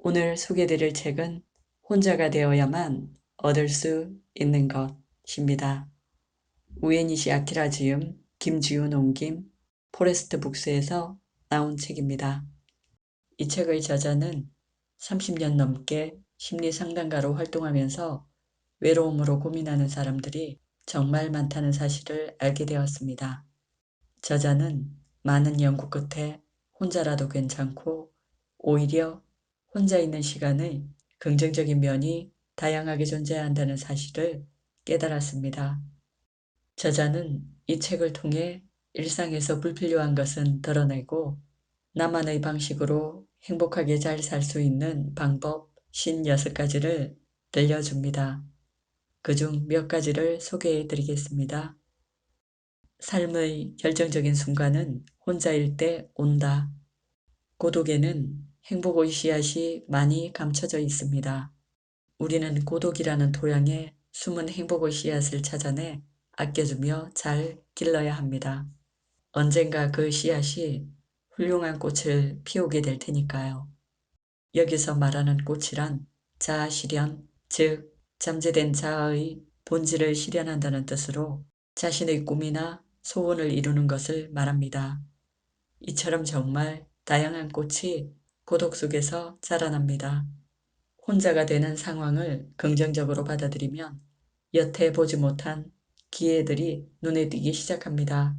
오늘 소개드릴 책은 혼자가 되어야만 얻을 수 있는 것입니다. 우에니시 아키라 지음, 김지훈 옮김, 포레스트 북스에서 나온 책입니다. 이 책의 저자는 30년 넘게 심리 상담가로 활동하면서 외로움으로 고민하는 사람들이 정말 많다는 사실을 알게 되었습니다. 저자는 많은 연구 끝에 혼자라도 괜찮고 오히려 혼자 있는 시간의 긍정적인 면이 다양하게 존재한다는 사실을 깨달았습니다. 저자는 이 책을 통해 일상에서 불필요한 것은 덜어내고 나만의 방식으로 행복하게 잘 살 수 있는 방법 56가지를 들려줍니다. 그중 몇 가지를 소개해 드리겠습니다. 삶의 결정적인 순간은 혼자일 때 온다. 고독에는 행복의 씨앗이 많이 감춰져 있습니다. 우리는 고독이라는 토양에 숨은 행복의 씨앗을 찾아내 아껴주며 잘 길러야 합니다. 언젠가 그 씨앗이 훌륭한 꽃을 피우게 될 테니까요. 여기서 말하는 꽃이란 자아 실현, 즉 잠재된 자아의 본질을 실현한다는 뜻으로 자신의 꿈이나 소원을 이루는 것을 말합니다. 이처럼 정말 다양한 꽃이 고독 속에서 자라납니다. 혼자가 되는 상황을 긍정적으로 받아들이면 여태 보지 못한 기회들이 눈에 띄기 시작합니다.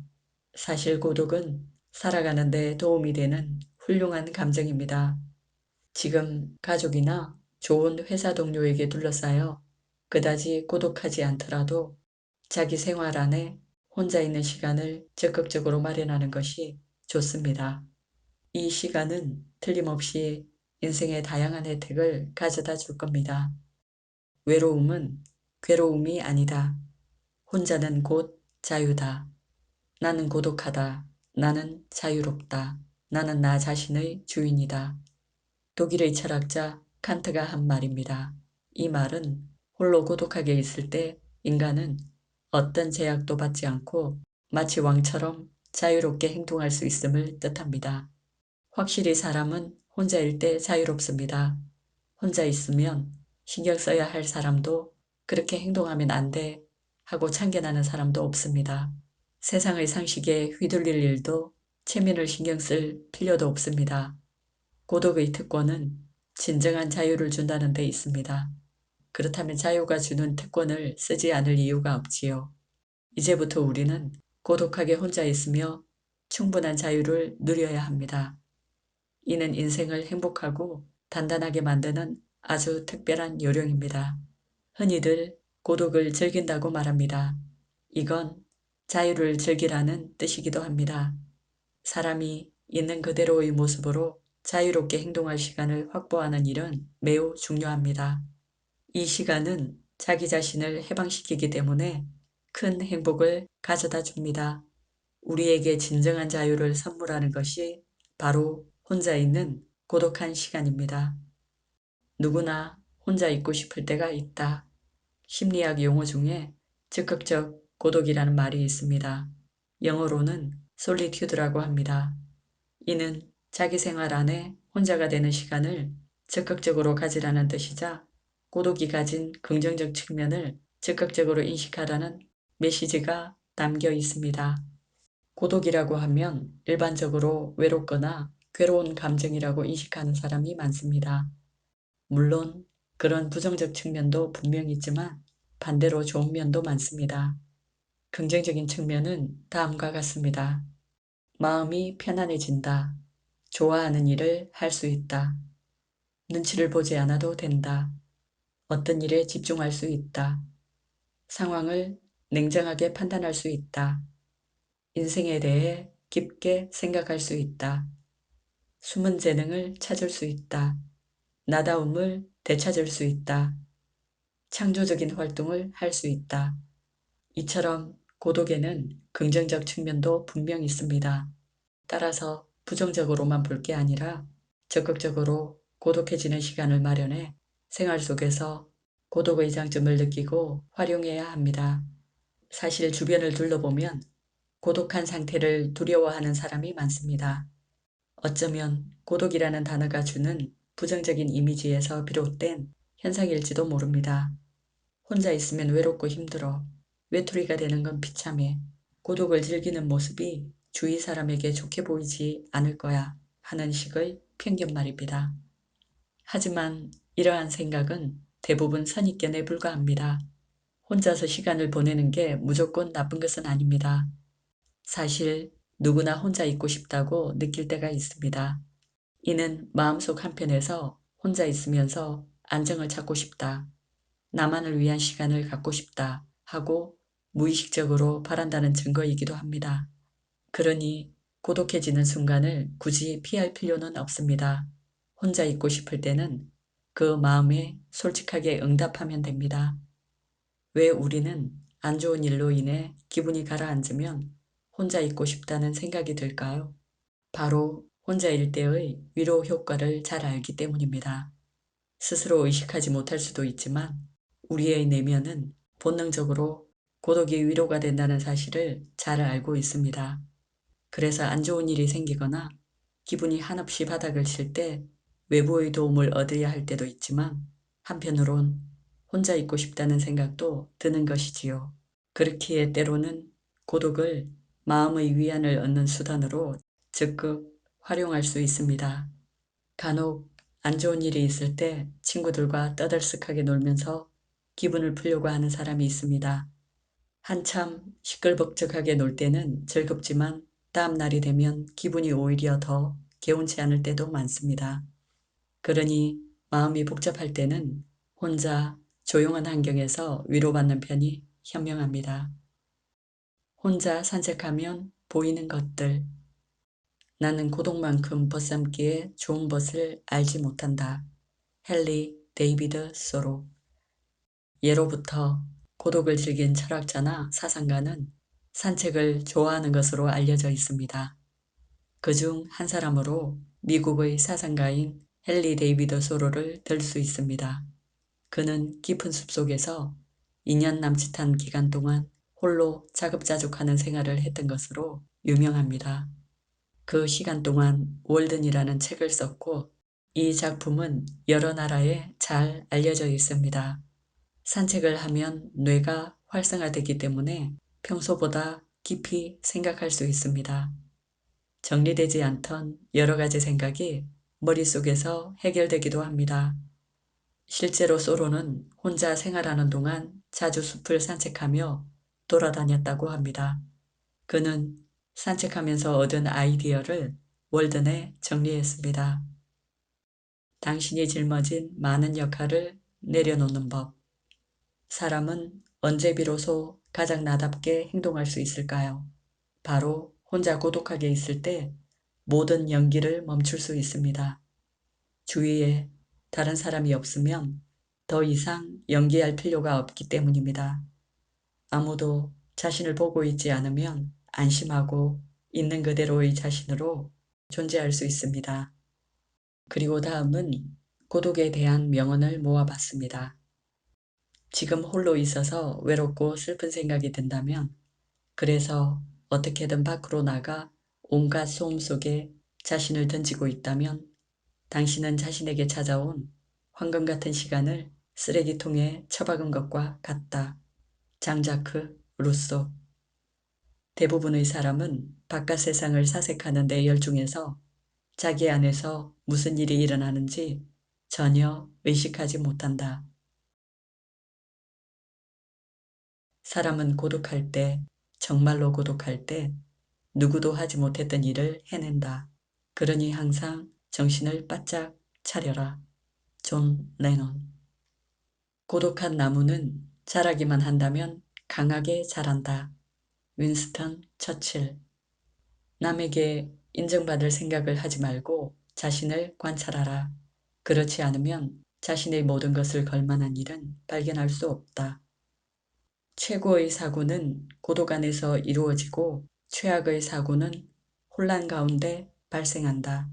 사실 고독은 살아가는 데 도움이 되는 훌륭한 감정입니다. 지금 가족이나 좋은 회사 동료에게 둘러싸여 그다지 고독하지 않더라도 자기 생활 안에 혼자 있는 시간을 적극적으로 마련하는 것이 좋습니다. 이 시간은 틀림없이 인생의 다양한 혜택을 가져다 줄 겁니다. 외로움은 괴로움이 아니다. 혼자는 곧 자유다. 나는 고독하다. 나는 자유롭다. 나는 나 자신의 주인이다. 독일의 철학자 칸트가 한 말입니다. 이 말은 홀로 고독하게 있을 때 인간은 어떤 제약도 받지 않고 마치 왕처럼 자유롭게 행동할 수 있음을 뜻합니다. 확실히 사람은 혼자일 때 자유롭습니다. 혼자 있으면 신경 써야 할 사람도 그렇게 행동하면 안 돼 하고 참견하는 사람도 없습니다. 세상의 상식에 휘둘릴 일도 체면을 신경 쓸 필요도 없습니다. 고독의 특권은 진정한 자유를 준다는 데 있습니다. 그렇다면 자유가 주는 특권을 쓰지 않을 이유가 없지요. 이제부터 우리는 고독하게 혼자 있으며 충분한 자유를 누려야 합니다. 이는 인생을 행복하고 단단하게 만드는 아주 특별한 요령입니다. 흔히들 고독을 즐긴다고 말합니다. 이건 자유를 즐기라는 뜻이기도 합니다. 사람이 있는 그대로의 모습으로 자유롭게 행동할 시간을 확보하는 일은 매우 중요합니다. 이 시간은 자기 자신을 해방시키기 때문에 큰 행복을 가져다 줍니다. 우리에게 진정한 자유를 선물하는 것이 바로 혼자 있는 고독한 시간입니다. 누구나 혼자 있고 싶을 때가 있다. 심리학 용어 중에 적극적 고독이라는 말이 있습니다. 영어로는 솔리튜드라고 합니다. 이는 자기 생활 안에 혼자가 되는 시간을 적극적으로 가지라는 뜻이자 고독이 가진 긍정적 측면을 적극적으로 인식하라는 메시지가 담겨 있습니다. 고독이라고 하면 일반적으로 외롭거나 괴로운 감정이라고 인식하는 사람이 많습니다. 물론 그런 부정적 측면도 분명히 있지만 반대로 좋은 면도 많습니다. 긍정적인 측면은 다음과 같습니다. 마음이 편안해진다. 좋아하는 일을 할 수 있다. 눈치를 보지 않아도 된다. 어떤 일에 집중할 수 있다. 상황을 냉정하게 판단할 수 있다. 인생에 대해 깊게 생각할 수 있다. 숨은 재능을 찾을 수 있다. 나다움을 되찾을 수 있다. 창조적인 활동을 할 수 있다. 이처럼 고독에는 긍정적 측면도 분명히 있습니다. 따라서 부정적으로만 볼 게 아니라 적극적으로 고독해지는 시간을 마련해 생활 속에서 고독의 장점을 느끼고 활용해야 합니다. 사실 주변을 둘러보면 고독한 상태를 두려워하는 사람이 많습니다. 어쩌면 고독이라는 단어가 주는 부정적인 이미지에서 비롯된 현상일지도 모릅니다. 혼자 있으면 외롭고 힘들어. 외톨이가 되는 건 비참해. 고독을 즐기는 모습이 주위 사람에게 좋게 보이지 않을 거야 하는 식의 편견말입니다. 하지만 이러한 생각은 대부분 선입견에 불과합니다. 혼자서 시간을 보내는 게 무조건 나쁜 것은 아닙니다. 사실 누구나 혼자 있고 싶다고 느낄 때가 있습니다. 이는 마음속 한편에서 혼자 있으면서 안정을 찾고 싶다, 나만을 위한 시간을 갖고 싶다 하고 무의식적으로 바란다는 증거이기도 합니다. 그러니 고독해지는 순간을 굳이 피할 필요는 없습니다. 혼자 있고 싶을 때는 그 마음에 솔직하게 응답하면 됩니다. 왜 우리는 안 좋은 일로 인해 기분이 가라앉으면 혼자 있고 싶다는 생각이 들까요? 바로 혼자일 때의 위로 효과를 잘 알기 때문입니다. 스스로 의식하지 못할 수도 있지만 우리의 내면은 본능적으로 고독이 위로가 된다는 사실을 잘 알고 있습니다. 그래서 안 좋은 일이 생기거나 기분이 한없이 바닥을 칠 때 외부의 도움을 얻어야 할 때도 있지만 한편으론 혼자 있고 싶다는 생각도 드는 것이지요. 그렇기에 때로는 고독을 마음의 위안을 얻는 수단으로 적극 활용할 수 있습니다. 간혹 안 좋은 일이 있을 때 친구들과 떠들썩하게 놀면서 기분을 풀려고 하는 사람이 있습니다. 한참 시끌벅적하게 놀 때는 즐겁지만 다음 날이 되면 기분이 오히려 더 개운치 않을 때도 많습니다. 그러니 마음이 복잡할 때는 혼자 조용한 환경에서 위로받는 편이 현명합니다. 혼자 산책하면 보이는 것들. 나는 고독만큼 벗삼기에 좋은 벗을 알지 못한다. 헨리 데이비드 소로. 예로부터 고독을 즐긴 철학자나 사상가는 산책을 좋아하는 것으로 알려져 있습니다. 그중 한 사람으로 미국의 사상가인 헨리 데이비드 소로를 들 수 있습니다. 그는 깊은 숲속에서 2년 남짓한 기간 동안 홀로 자급자족하는 생활을 했던 것으로 유명합니다. 그 시간 동안 월든이라는 책을 썼고 이 작품은 여러 나라에 잘 알려져 있습니다. 산책을 하면 뇌가 활성화되기 때문에 평소보다 깊이 생각할 수 있습니다. 정리되지 않던 여러 가지 생각이 머릿속에서 해결되기도 합니다. 실제로 소로는 혼자 생활하는 동안 자주 숲을 산책하며 돌아다녔다고 합니다. 그는 산책하면서 얻은 아이디어를 월든에 정리했습니다. 당신이 짊어진 많은 역할을 내려놓는 법. 사람은 언제 비로소 가장 나답게 행동할 수 있을까요? 바로 혼자 고독하게 있을 때 모든 연기를 멈출 수 있습니다. 주위에 다른 사람이 없으면 더 이상 연기할 필요가 없기 때문입니다. 아무도 자신을 보고 있지 않으면 안심하고 있는 그대로의 자신으로 존재할 수 있습니다. 그리고 다음은 고독에 대한 명언을 모아봤습니다. 지금 홀로 있어서 외롭고 슬픈 생각이 든다면, 그래서 어떻게든 밖으로 나가 온갖 소음 속에 자신을 던지고 있다면 당신은 자신에게 찾아온 황금 같은 시간을 쓰레기통에 처박은 것과 같다. 장자크 루소. 대부분의 사람은 바깥 세상을 사색하는 데 열중해서 자기 안에서 무슨 일이 일어나는지 전혀 의식하지 못한다. 사람은 고독할 때, 정말로 고독할 때 누구도 하지 못했던 일을 해낸다. 그러니 항상 정신을 바짝 차려라. 존 레논. 고독한 나무는 자라기만 한다면 강하게 자란다. 윈스턴 처칠. 남에게 인정받을 생각을 하지 말고 자신을 관찰하라. 그렇지 않으면 자신의 모든 것을 걸 만한 일은 발견할 수 없다. 최고의 사고는 고독 안에서 이루어지고 최악의 사고는 혼란 가운데 발생한다.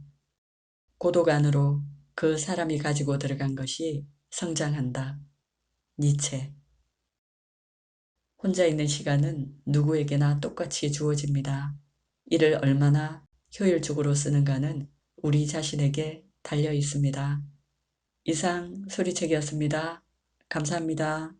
고독 안으로 그 사람이 가지고 들어간 것이 성장한다. 니체. 혼자 있는 시간은 누구에게나 똑같이 주어집니다. 이를 얼마나 효율적으로 쓰는가는 우리 자신에게 달려 있습니다. 이상 소리책이었습니다. 감사합니다.